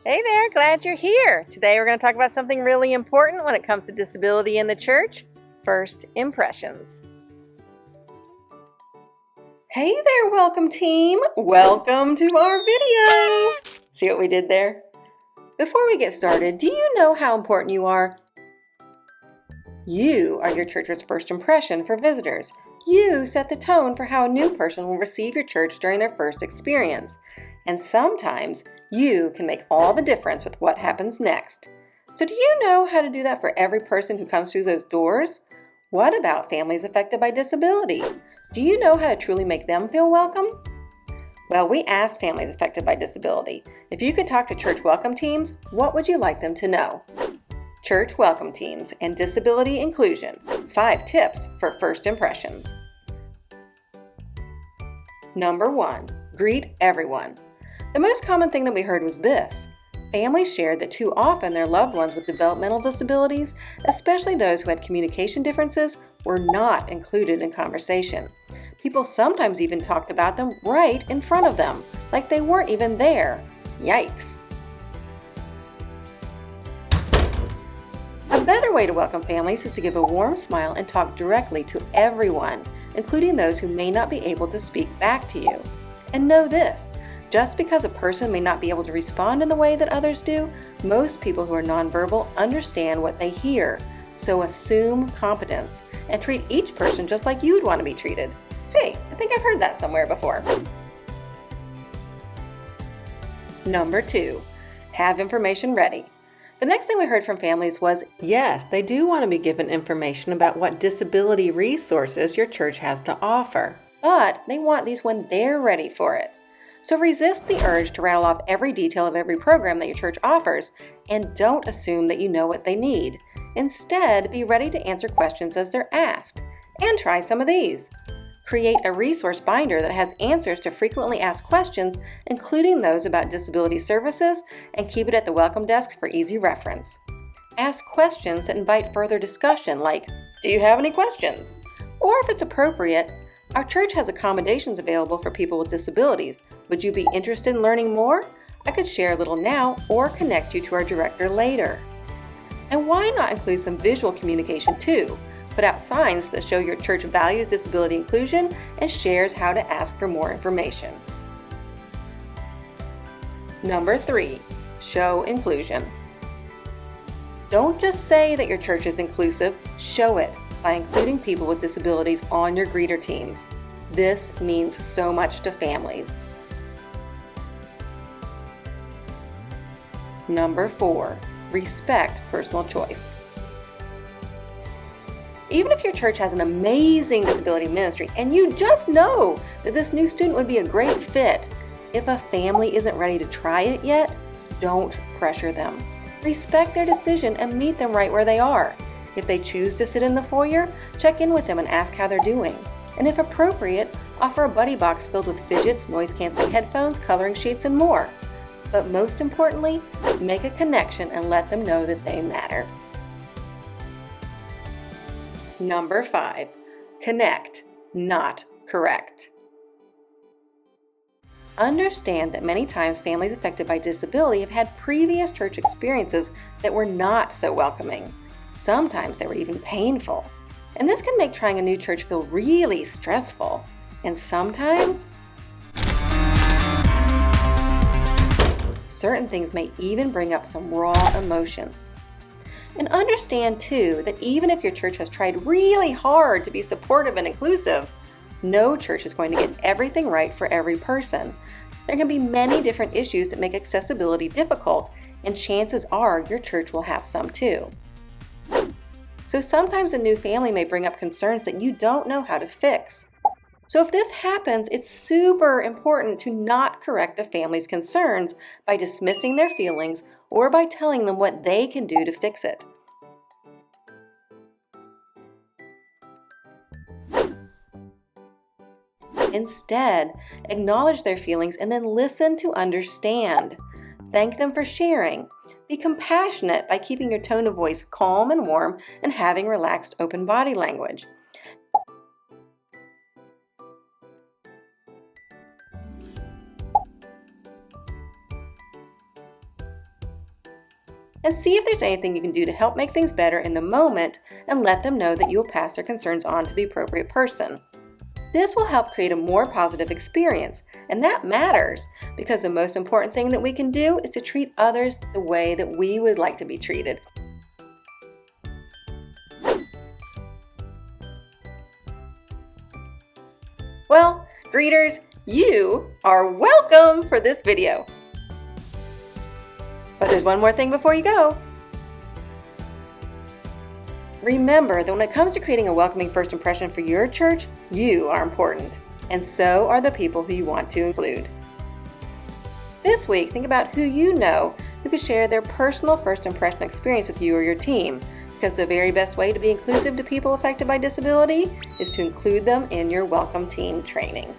Hey there, glad you're here. Today we're going to talk about something really important when it comes to disability in the church, first impressions. Hey there, welcome team. Welcome to our video. See what we did there? Before we get started, do you know how important you are? You are your church's first impression for visitors. You set the tone for how a new person will receive your church during their first experience. And sometimes you can make all the difference with what happens next. So do you know how to do that for every person who comes through those doors? What about families affected by disability? Do you know how to truly make them feel welcome? Well, we asked families affected by disability, if you could talk to church welcome teams, what would you like them to know? Church welcome teams and disability inclusion, 5 tips for first impressions. Number 1, greet everyone. The most common thing that we heard was this. Families shared that too often their loved ones with developmental disabilities, especially those who had communication differences, were not included in conversation. People sometimes even talked about them right in front of them, like they weren't even there. Yikes! A better way to welcome families is to give a warm smile and talk directly to everyone, including those who may not be able to speak back to you. And know this, just because a person may not be able to respond in the way that others do, most people who are nonverbal understand what they hear. So assume competence and treat each person just like you'd want to be treated. Hey, I think I've heard that somewhere before. Number 2, have information ready. The next thing we heard from families was, yes, they do want to be given information about what disability resources your church has to offer, but they want these when they're ready for it. So resist the urge to rattle off every detail of every program that your church offers, and don't assume that you know what they need. Instead, be ready to answer questions as they're asked, and try some of these. Create a resource binder that has answers to frequently asked questions, including those about disability services, and keep it at the welcome desk for easy reference. Ask questions that invite further discussion, like, do you have any questions? Or if it's appropriate, our church has accommodations available for people with disabilities. Would you be interested in learning more? I could share a little now or connect you to our director later. And why not include some visual communication too? Put out signs that show your church values disability inclusion and shares how to ask for more information. Number 3, show inclusion. Don't just say that your church is inclusive, show it by including people with disabilities on your greeter teams. This means so much to families. Number 4, respect personal choice. Even if your church has an amazing disability ministry and you just know that this new student would be a great fit, if a family isn't ready to try it yet, don't pressure them. Respect their decision and meet them right where they are. If they choose to sit in the foyer, check in with them and ask how they're doing. And if appropriate, offer a buddy box filled with fidgets, noise-canceling headphones, coloring sheets, and more. But most importantly, make a connection and let them know that they matter. Number 5, connect, not correct. Understand that many times families affected by disability have had previous church experiences that were not so welcoming. Sometimes they were even painful. And this can make trying a new church feel really stressful. And sometimes, certain things may even bring up some raw emotions. And understand too that even if your church has tried really hard to be supportive and inclusive, no church is going to get everything right for every person. There can be many different issues that make accessibility difficult, and chances are your church will have some too. So sometimes a new family may bring up concerns that you don't know how to fix. So if this happens, it's super important to not correct a family's concerns by dismissing their feelings or by telling them what they can do to fix it. Instead, acknowledge their feelings and then listen to understand. Thank them for sharing. Be compassionate by keeping your tone of voice calm and warm and having relaxed, open body language. and see if there's anything you can do to help make things better in the moment, and let them know that you'll pass their concerns on to the appropriate person. This will help create a more positive experience, and that matters because the most important thing that we can do is to treat others the way that we would like to be treated. Well, greeters, you are welcome for this video. But there's one more thing before you go. Remember that when it comes to creating a welcoming first impression for your church, you are important, and so are the people who you want to include. This week, think about who you know who could share their personal first impression experience with you or your team, because the very best way to be inclusive to people affected by disability is to include them in your welcome team training.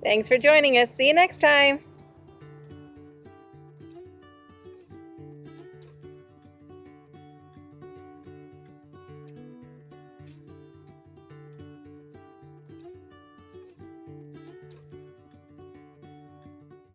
Thanks for joining us. See you next time.